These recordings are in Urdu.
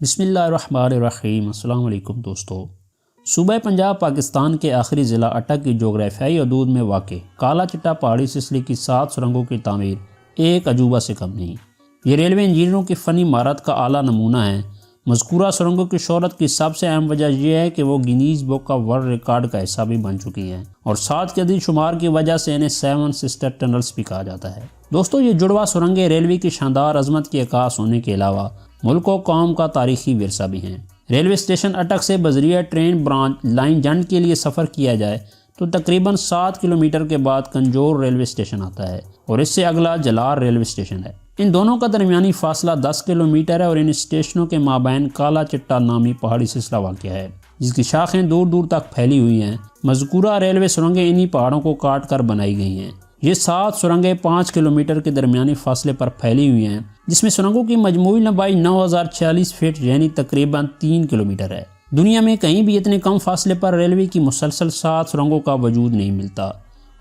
بسم اللہ الرحمن الرحیم۔ السلام علیکم دوستو۔ صوبہ پنجاب پاکستان کے آخری ضلع اٹک کی جغرافیائی حدود میں واقع کالا چٹا پہاڑی سلسلے کی 7 سرنگوں کی تعمیر ایک عجوبہ سے کم نہیں۔ یہ ریلوے انجینئروں کی فنی مہارت کا اعلیٰ نمونہ ہے۔ مذکورہ سرنگوں کی شہرت کی سب سے اہم وجہ یہ ہے کہ وہ گینیز بک کا ورلڈ ریکارڈ کا حصہ بھی بن چکی ہیں، اور 7 کے عدد شمار کی وجہ سے انہیں 7 سسٹر ٹنلز بھی کہا جاتا ہے۔ دوستو، یہ جڑواں سرنگیں ریلوے کی شاندار عظمت کی عکاس ہونے کے علاوہ ملک و قوم کا تاریخی ورثہ بھی ہیں۔ ریلوے اسٹیشن اٹک سے بذریعہ ٹرین برانچ لائن جنڈ کے لیے سفر کیا جائے تو تقریباً 7 کلومیٹر کے بعد کنجور ریلوے اسٹیشن آتا ہے، اور اس سے اگلا جلار ریلوے اسٹیشن ہے۔ ان دونوں کا درمیانی فاصلہ 10 کلومیٹر ہے، اور ان اسٹیشنوں کے مابین کالا چٹا نامی پہاڑی سلسلہ واقع ہے جس کی شاخیں دور دور تک پھیلی ہوئی ہیں۔ مذکورہ ریلوے سرنگیں انہی پہاڑوں کو کاٹ کر بنائی گئی ہیں۔ یہ 7 سرنگیں 5 کلومیٹر کے درمیانی فاصلے پر پھیلی ہوئی ہیں، جس میں سرنگوں کی مجموعی لمبائی 9046 فٹ یعنی تقریباً 3 کلومیٹر ہے۔ دنیا میں کہیں بھی اتنے کم فاصلے پر ریلوے کی مسلسل 7 سرنگوں کا وجود نہیں ملتا،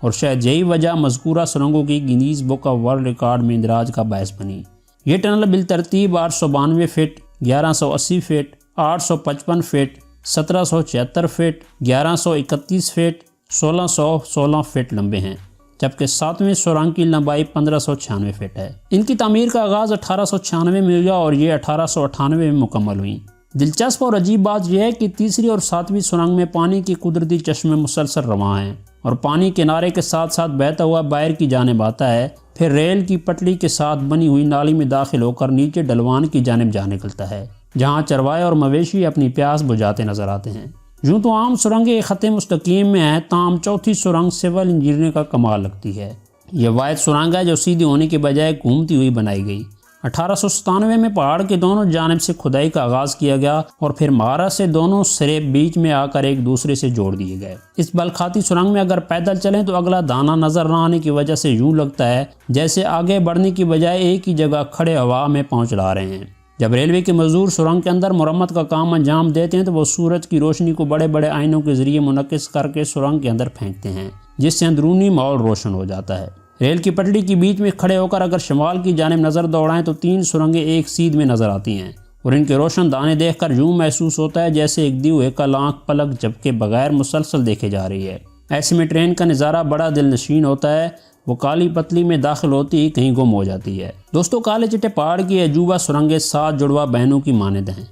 اور شاید یہی وجہ مذکورہ سرنگوں کی گینیز بک کا ورلڈ ریکارڈ میں اندراج کا باعث بنی۔ یہ ٹنل بالترتیب 892 foot, 1180 foot, 855 foot, 1776 foot, 1131 foot, 1616 foot لمبے ہیں، جبکہ 7ویں سرنگ کی لمبائی 1596 فٹ ہے۔ ان کی تعمیر کا آغاز 1896 میں ہوا اور یہ 1898 میں مکمل ہوئی۔ دلچسپ اور عجیب بات یہ ہے کہ تیسری اور 7ویں سرنگ میں پانی کی قدرتی چشمے مسلسل رواں ہیں، اور پانی کنارے کے ساتھ ساتھ بہتا ہوا باہر کی جانب آتا ہے، پھر ریل کی پٹڑی کے ساتھ بنی ہوئی نالی میں داخل ہو کر نیچے ڈلوان کی جانب جا نکلتا ہے، جہاں چروائے اور مویشی اپنی پیاس بجھاتے نظر آتے ہیں۔ یوں تو عام سرنگیں ایک خط مستقیم میں ہیں، تاہم چوتھی سرنگ سول انجینئرنگ کا کمال لگتی ہے۔ یہ واحد سرنگ ہے جو سیدھی ہونے کے بجائے گھومتی ہوئی بنائی گئی۔ 1897 میں پہاڑ کے دونوں جانب سے کھدائی کا آغاز کیا گیا، اور پھر مہارت سے دونوں سرے بیچ میں آ کر ایک دوسرے سے جوڑ دیے گئے۔ اس بلخاتی سرنگ میں اگر پیدل چلیں تو اگلا دانا نظر نہ آنے کی وجہ سے یوں لگتا ہے جیسے آگے بڑھنے کی بجائے ایک ہی جگہ کھڑے ہوا میں پہنچ لا رہے ہیں۔ جب ریلوے کے مزدور سرنگ کے اندر مرمت کا کام انجام دیتے ہیں تو وہ سورج کی روشنی کو بڑے بڑے آئینوں کے ذریعے منعکس کر کے سرنگ کے اندر پھینکتے ہیں، جس سے اندرونی ماحول روشن ہو جاتا ہے۔ ریل کی پٹڑی کے بیچ میں کھڑے ہو کر اگر شمال کی جانب نظر دوڑائیں تو 3 سرنگیں ایک سیدھ میں نظر آتی ہیں، اور ان کے روشن دانے دیکھ کر یوں محسوس ہوتا ہے جیسے ایک دیوے کا آنکھ پلک جھپکے بغیر مسلسل دیکھے جا رہی ہے۔ ایسے میں ٹرین کا نظارہ بڑا دل نشین ہوتا ہے، وہ کالی پتلی میں داخل ہوتی ہی کہیں گم ہو جاتی ہے۔ دوستو، کالے چٹے پہاڑ کی عجوبہ سرنگیں 7 جڑواں بہنوں کی مانند ہیں،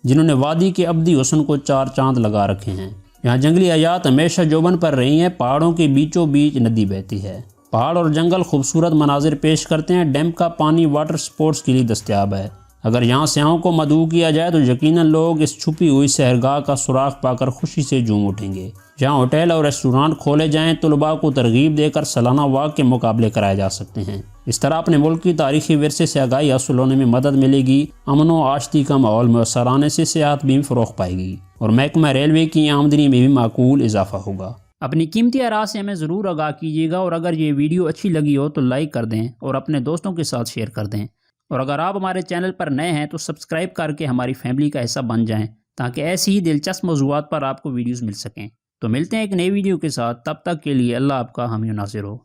جنہوں نے وادی کے ابدی حسن کو 4 چاند لگا رکھے ہیں۔ یہاں جنگلی حیات ہمیشہ جوبن پر رہی ہیں۔ پہاڑوں کے بیچوں بیچ ندی بہتی ہے۔ پہاڑ اور جنگل خوبصورت مناظر پیش کرتے ہیں۔ ڈیم کا پانی واٹر سپورٹس کے لیے دستیاب ہے۔ اگر یہاں سیاحوں کو مدعو کیا جائے تو یقیناً لوگ اس چھپی ہوئی سحرگاہ کا سراغ پا کر خوشی سے جھوم اٹھیں گے۔ جہاں ہوٹل اور ریسٹورانٹ کھولے جائیں، طلباء کو ترغیب دے کر سالانہ واک کے مقابلے کرائے جا سکتے ہیں۔ اس طرح اپنے ملک کی تاریخی ورثے سے آگاہی حاصل ہونے میں مدد ملے گی، امن و آشتی کا ماحول میسر آنے سے سیاحت بھی فروغ پائے گی، اور محکمہ ریلوے کی آمدنی میں بھی معقول اضافہ ہوگا۔ اپنی قیمتی آراء سے ہمیں ضرور آگاہ کیجیے گا، اور اگر یہ ویڈیو اچھی لگی ہو تو لائک کر دیں اور اپنے دوستوں کے ساتھ شیئر کر دیں، اور اگر آپ ہمارے چینل پر نئے ہیں تو سبسکرائب کر کے ہماری فیملی کا حصہ بن جائیں، تاکہ ایسی ہی دلچسپ موضوعات پر آپ کو ویڈیوز مل سکیں۔ تو ملتے ہیں ایک نئی ویڈیو کے ساتھ، تب تک کے لیے اللہ آپ کا حامی و ناصر ہو۔